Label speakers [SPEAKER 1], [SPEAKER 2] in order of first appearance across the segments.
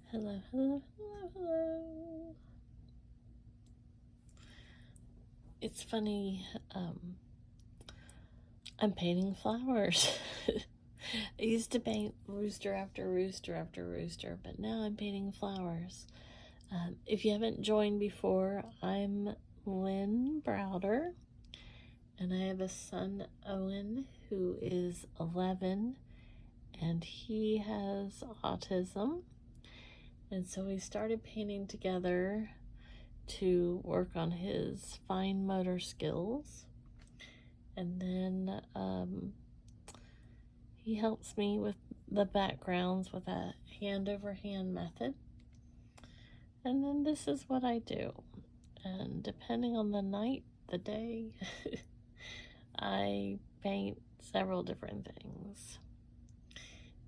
[SPEAKER 1] Hello, hello, hello, hello. It's funny, I'm painting flowers. I used to paint rooster after rooster after rooster, but now I'm painting flowers. If you haven't joined before, I'm Lynn Browder, and I have a son, Owen, who is 11, and he has autism. And so we started painting together to work on his fine motor skills. And then he helps me with the backgrounds with a hand over hand method. And then this is what I do. And depending on the night, the day, I paint several different things.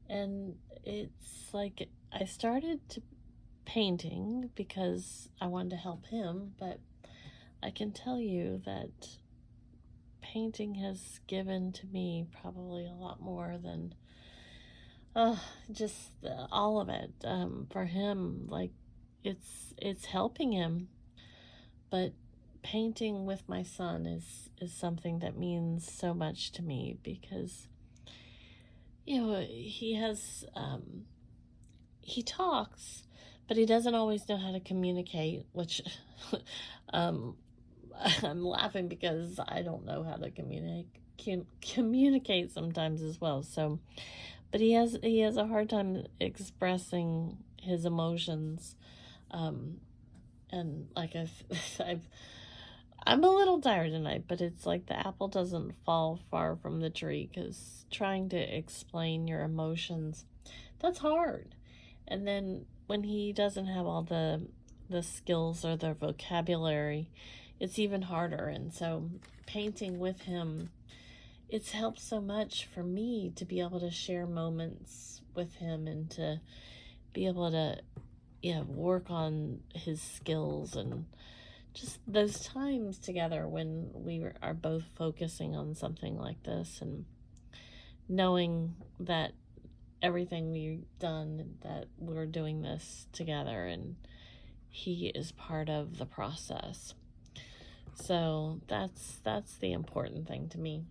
[SPEAKER 1] And it's like I started to painting because I wanted to help him, but I can tell you that painting has given to me probably a lot more than just all of it. For him, like it's helping him, but painting with my son is something that means so much to me because he has he talks, but he doesn't always know how to communicate, which I'm laughing because I don't know how to communicate sometimes as well. So, but he has a hard time expressing his emotions, and like I'm a little tired tonight, but it's like the apple doesn't fall far from the tree because trying to explain your emotions, that's hard. And then when he doesn't have all the skills or the vocabulary, it's even harder. And so painting with him, it's helped so much for me to be able to share moments with him and to be able to work on his skills and just those times together when we are both focusing on something like this and knowing that everything we've done, that we're doing this together and he is part of the process. So that's the important thing to me.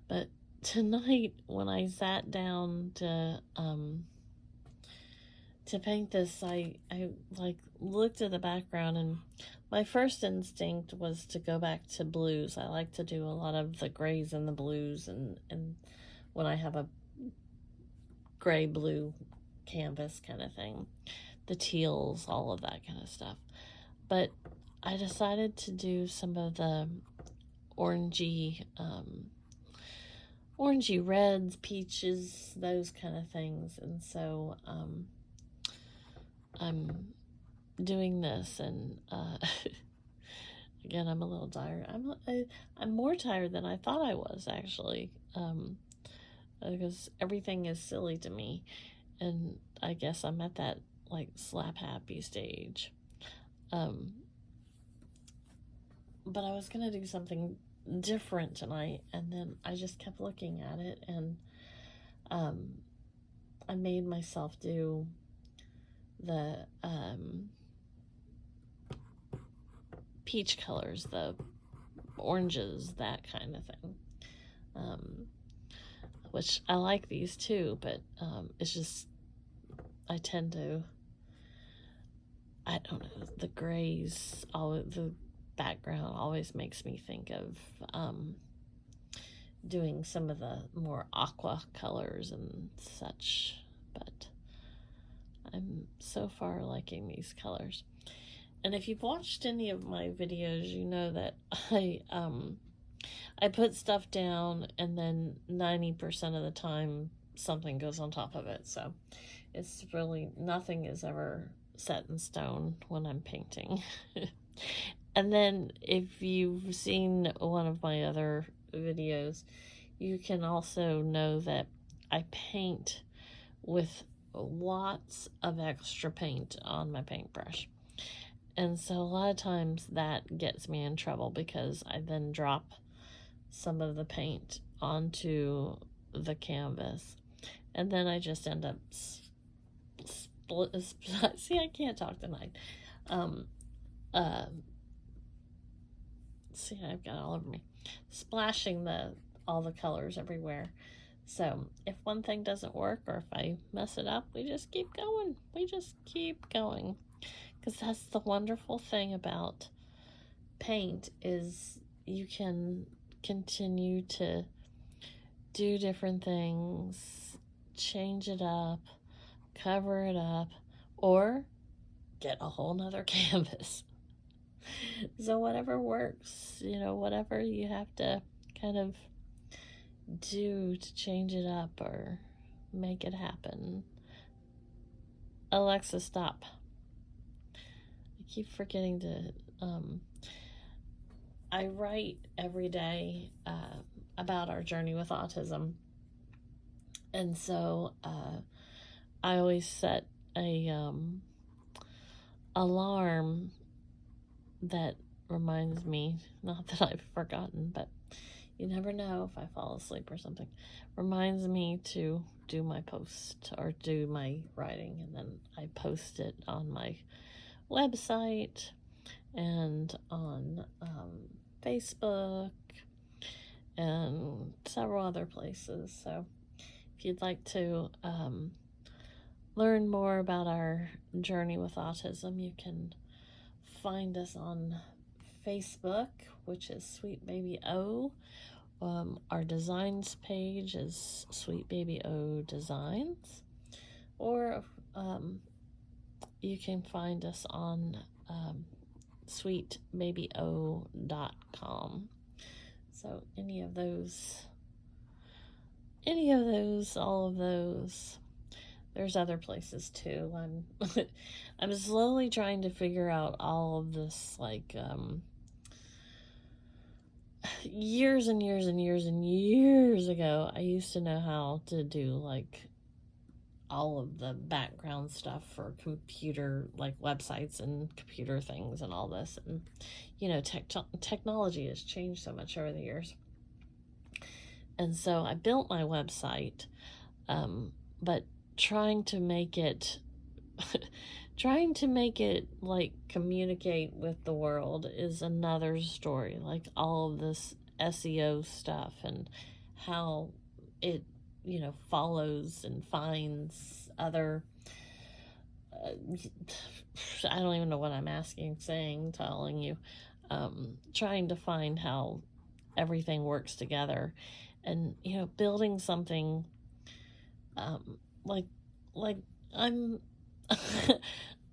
[SPEAKER 1] But tonight when I sat down to paint this, I like looked at the background, and my first instinct was to go back to blues. I like to do a lot of the grays and the blues, and when I have a gray blue canvas kind of thing, the teals, all of that kind of stuff. But I decided to do some of the orangey reds, peaches, those kind of things. And so I'm doing this, and again, I'm a little tired. I'm more tired than I thought I was, actually, because everything is silly to me, and I guess I'm at that like slap happy stage. But I was gonna do something different tonight, and then I just kept looking at it, and I made myself do the peach colors, the oranges, that kind of thing, which I like these too, but it's just I tend to, I don't know, the grays, the background always makes me think of doing some of the more aqua colors and such, but I'm so far liking these colors. And if you've watched any of my videos, you know that I put stuff down, and then 90% of the time something goes on top of it. So it's really, nothing is ever set in stone when I'm painting. And then if you've seen one of my other videos, you can also know that I paint with lots of extra paint on my paintbrush. And so a lot of times that gets me in trouble because I then drop some of the paint onto the canvas, and then I just end up see, I can't talk tonight. Um, uh, see, I've got it all over me. Splashing all the colors everywhere. So if one thing doesn't work or if I mess it up, we just keep going. We just keep going. Because that's the wonderful thing about paint is you can continue to do different things, change it up, cover it up, or get a whole nother canvas. So whatever works, whatever you have to kind of do to change it up or make it happen. Alexa, stop. I keep forgetting to, I write every day about our journey with autism. And so I always set a alarm that reminds me, not that I've forgotten, but you never know if I fall asleep or something, reminds me to do my post or do my writing, and then I post it on my website and on Facebook and several other places. So if you'd like to learn more about our journey with autism, you can find us on Facebook, which is Sweet Baby O. Our designs page is Sweet Baby O Designs, or you can find us on sweetbabyo.com. So any of those, all of those. There's other places too. I'm slowly trying to figure out all of this, like years and years and years and years ago, I used to know how to do like all of the background stuff for computer, like websites and computer things and all this. And technology has changed so much over the years. And so I built my website, but trying to make it like communicate with the world is another story. Like all of this SEO stuff and how it follows and finds other I don't even know what I'm telling you, trying to find how everything works together, and building something like I'm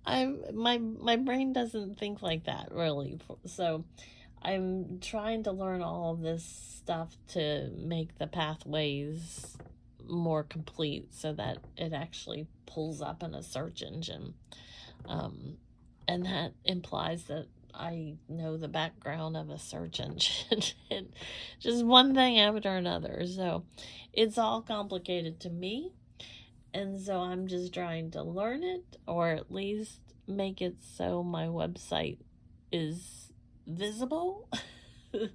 [SPEAKER 1] my brain doesn't think like that really. So I'm trying to learn all of this stuff to make the pathways more complete so that it actually pulls up in a search engine. And that implies that I know the background of a search engine and just one thing after another. So it's all complicated to me. And so I'm just trying to learn it, or at least make it so my website is visible. I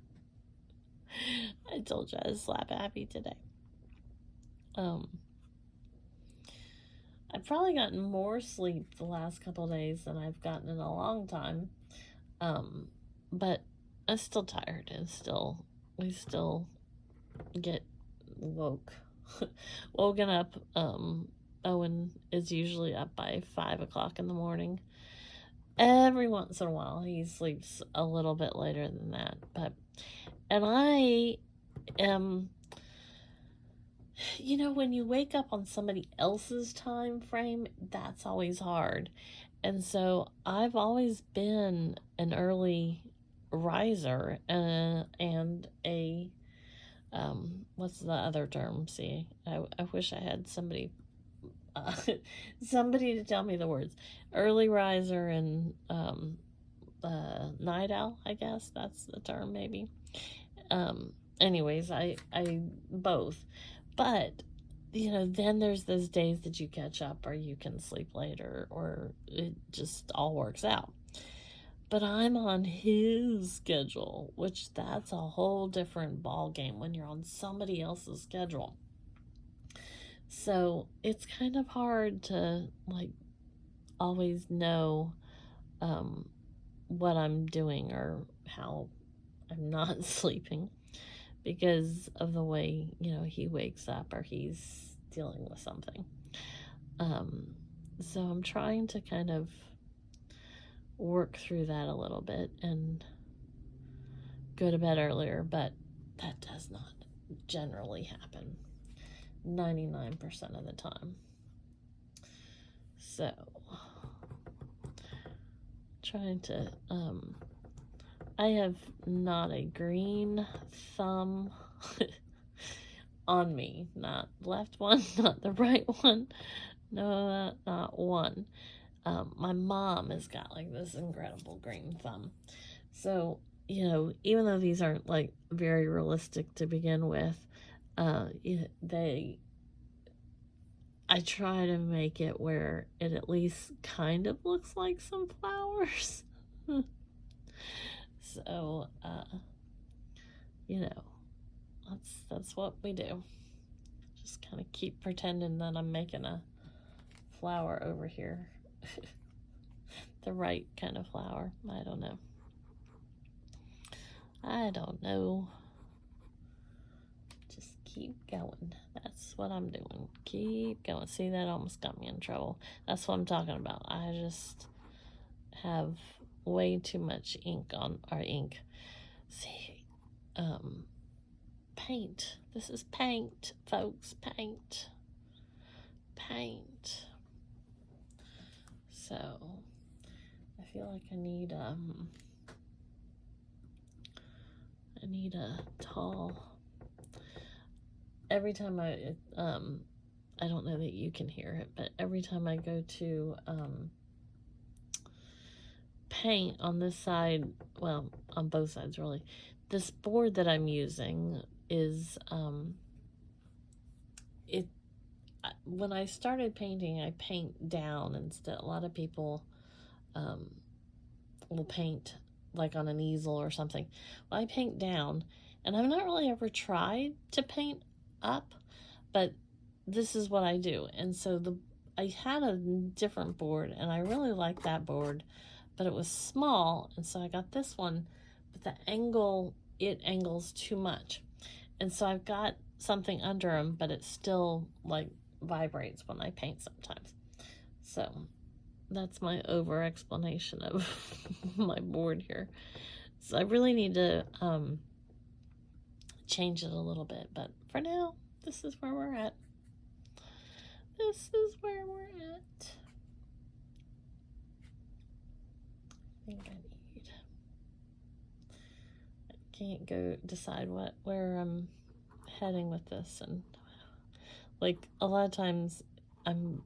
[SPEAKER 1] told you I was slap happy today. I've probably gotten more sleep the last couple of days than I've gotten in a long time. But I'm still tired, and we still get woken up. Owen is usually up by 5 o'clock in the morning. Every once in a while he sleeps a little bit later than that, and I am, when you wake up on somebody else's time frame, that's always hard. And so I've always been an early riser, and a what's the other term? See, I wish I had somebody to tell me the words. Early riser and night owl, I guess that's the term, maybe. Anyways, I both. But then there's those days that you catch up, or you can sleep later, or it just all works out. But I'm on his schedule, which that's a whole different ball game when you're on somebody else's schedule. So it's kind of hard to like always know what I'm doing or how I'm not sleeping because of the way, he wakes up or he's dealing with something. So I'm trying to kind of work through that a little bit and go to bed earlier, but that does not generally happen 99% of the time. So trying to I have not a green thumb on me, not left one, not the right one, no, not one. My mom has got like this incredible green thumb. So, even though these aren't like very realistic to begin with, I try to make it where it at least kind of looks like some flowers. So, that's what we do. Just kind of keep pretending that I'm making a flower over here. The right kind of flower. I don't know. Just keep going. That's what I'm doing. Keep going. See, that almost got me in trouble. That's what I'm talking about. I just have way too much ink on our ink. See, paint. This is paint, folks. Paint. So I feel like I need a tall. Every time I don't know that you can hear it, but every time I go to paint on this side, well, on both sides really, this board that I'm using is when I started painting, I paint down instead. A lot of people will paint like on an easel or something. Well, I paint down, and I've not really ever tried to paint up, but this is what I do. And so I had a different board, and I really liked that board, but it was small, and so I got this one, but it angles too much. And so I've got something under them, but it still like vibrates when I paint sometimes. So that's my over explanation of my board here. So I really need to change it a little bit, but for now, this is where we're at. I can't go decide where I'm heading with this, and like a lot of times I'm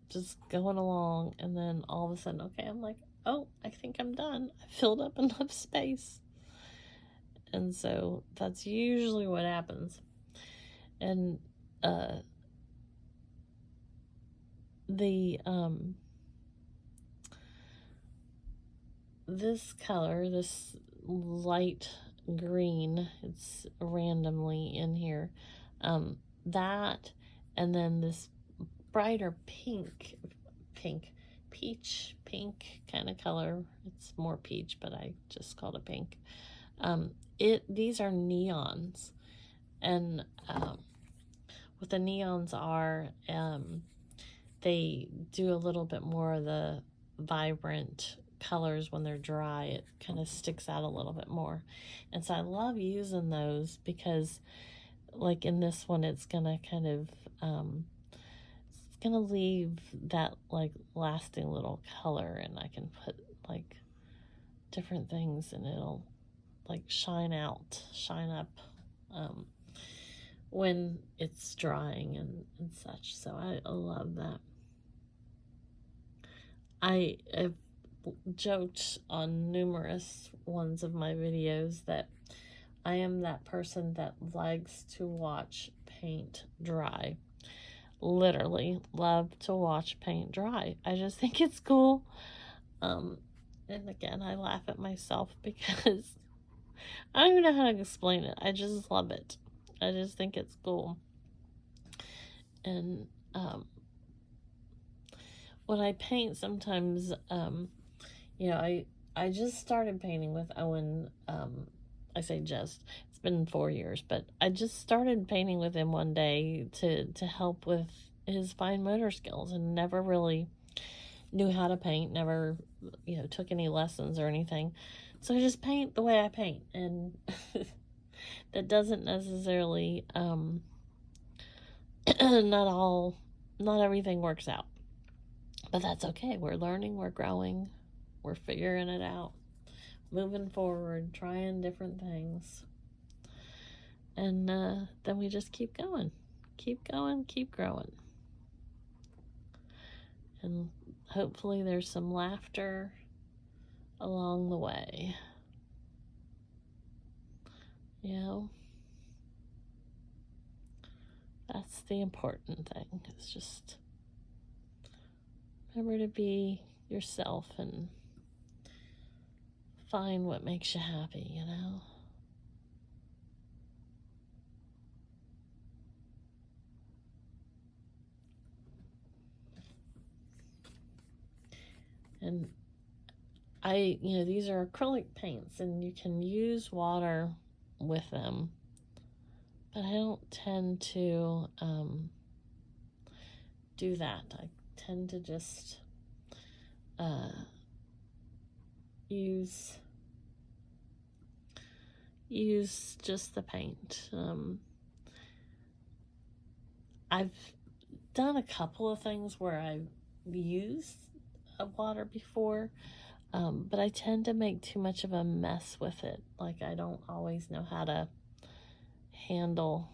[SPEAKER 1] just going along, and then all of a sudden, okay, I'm like, oh, I think I'm done. I filled up enough space. And so that's usually what happens. And this color, this light green, it's randomly in here, that, and then this brighter peach pink kind of color. It's more peach, but I just called it pink. These are neons, and what the neons are, they do a little bit more of the vibrant colors when they're dry. It kind of sticks out a little bit more, and so I love using those because, like in this one, it's gonna kind of it's gonna leave that like lasting little color, and I can put like different things, and it'll like shine up when it's drying and such. So I love that. I have joked on numerous ones of my videos that I am that person that likes to watch paint dry. Literally love to watch paint dry. I just think it's cool. And again, I laugh at myself because I don't even know how to explain it. I just love it. I just think it's cool. And when I paint, sometimes, I just started painting with Owen. I say just, it's been 4 years, but I just started painting with him one day to help with his fine motor skills, and never really knew how to paint, never, took any lessons or anything. So I just paint the way I paint, and that doesn't necessarily, not everything works out. But that's okay. We're learning, we're growing, we're figuring it out, moving forward, trying different things. And then we just keep going, keep growing. And hopefully there's some laughter along the way. That's the important thing. It's just remember to be yourself and find what makes you happy, And these are acrylic paints, and you can use water with them, but I don't tend to do that. I tend to just use just the paint. I've done a couple of things where I've used water before, but I tend to make too much of a mess with it. Like, I don't always know how to handle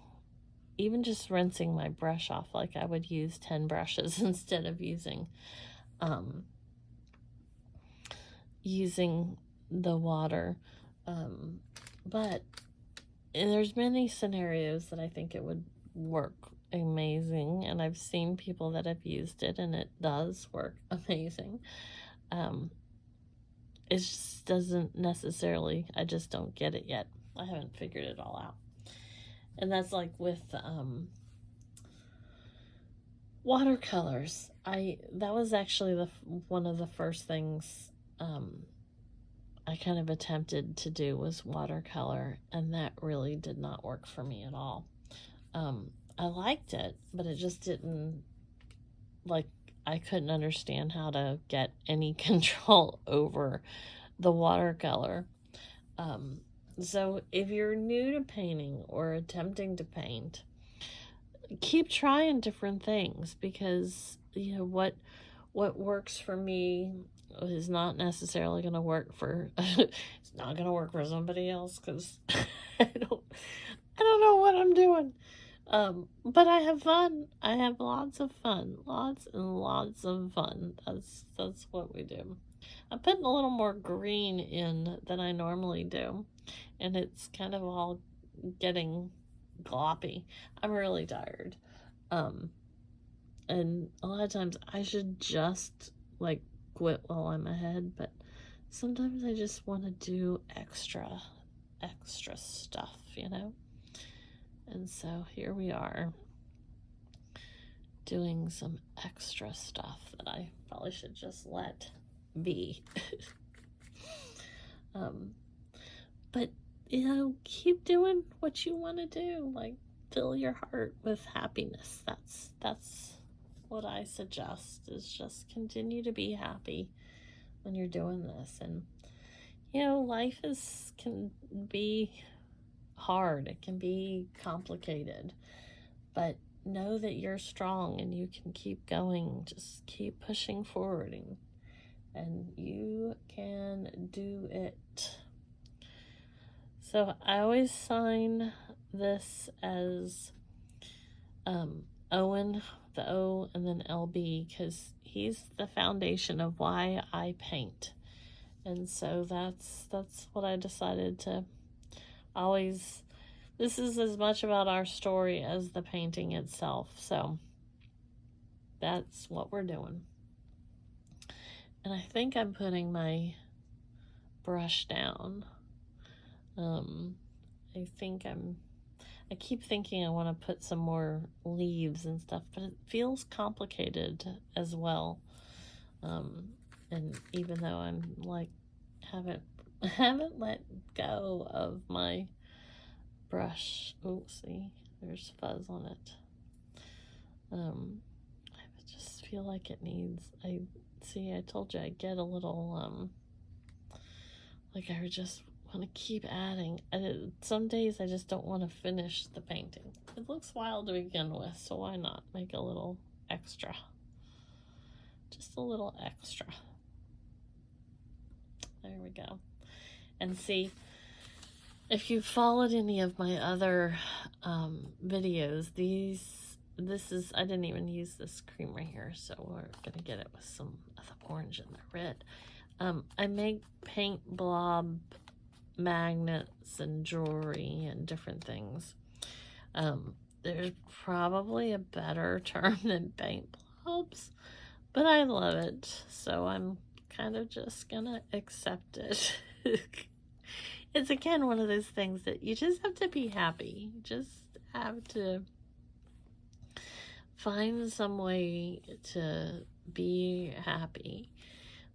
[SPEAKER 1] even just rinsing my brush off. Like, I would use 10 brushes instead of using the water. But there's many scenarios that I think it would work amazing, and I've seen people that have used it, and it does work amazing. It just doesn't necessarily, I just don't get it yet. I haven't figured it all out. And that's like with watercolors. That was actually one of the first things I kind of attempted to do was watercolor, and that really did not work for me at all. I liked it, but it just didn't, I couldn't understand how to get any control over the watercolor. So if you're new to painting or attempting to paint, keep trying different things, because what works for me is not necessarily going to work for it's not going to work for somebody else, because I don't know what I'm doing. But I have fun. I have lots of fun. Lots and lots of fun. That's what we do. I'm putting a little more green in than I normally do, and it's kind of all getting gloppy. I'm really tired. And a lot of times I should just quit while I'm ahead, but sometimes I just want to do extra stuff, And so here we are doing some extra stuff that I probably should just let be. But keep doing what you want to do. Fill your heart with happiness. That's what I suggest, is just continue to be happy when you're doing this. And life can be hard, it can be complicated, but know that you're strong and you can keep going. Just keep pushing forward, and you can do it. So I always sign this as Owen, the O and then LB, because he's the foundation of why I paint. And so that's what I decided to always. This is as much about our story as the painting itself. So that's what we're doing. And I think I'm putting my brush down. I keep thinking I want to put some more leaves and stuff, but it feels complicated as well. And even though I'm like, haven't haven't let go of my brush. Oh, see, there's fuzz on it. I just feel like it needs, I told you I get a little, like I just want to keep adding. Some days I just don't want to finish the painting. It looks wild to begin with, so why not make a little extra? Just a little extra. There we go. And see, if you followed any of my other videos, this is, I didn't even use this cream right here, so we're gonna get it with some of the orange and the red. I make paint blob magnets and jewelry and different things. There's probably a better term than paint blobs, but I love it, so I'm kind of just gonna accept it. It's again one of those things that you just have to be happy. You just have to find some way to be happy.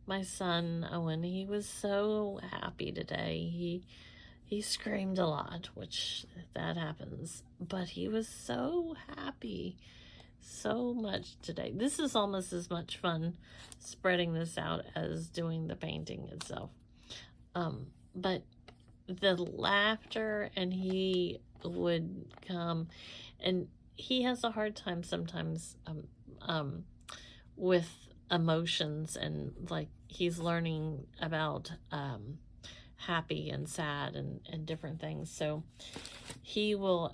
[SPEAKER 1] My son Owen, he was so happy today. He screamed a lot, which that happens, but he was so happy so much today. This is almost as much fun spreading this out as doing the painting itself. But the laughter, and he would come, and he has a hard time sometimes with emotions, and like he's learning about happy and sad and different things, so he will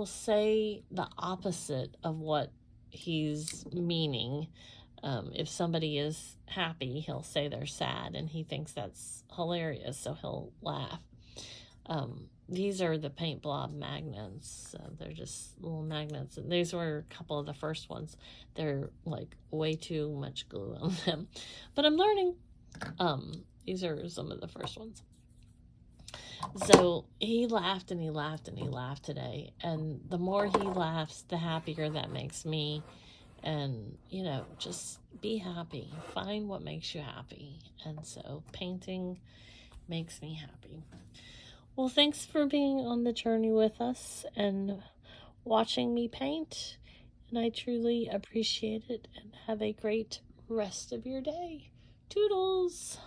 [SPEAKER 1] say the opposite of what he's meaning. If somebody is happy, he'll say they're sad, and he thinks that's hilarious, so he'll laugh. These are the paint blob magnets. They're just little magnets, and these were a couple of the first ones. They're like way too much glue on them, but I'm learning. These are some of the first ones. So he laughed and he laughed and he laughed today, and the more he laughs, the happier that makes me. And you know, just be happy, find what makes you happy. And so painting makes me happy. Well, thanks for being on the journey with us and watching me paint, and I truly appreciate it. And have a great rest of your day. Toodles.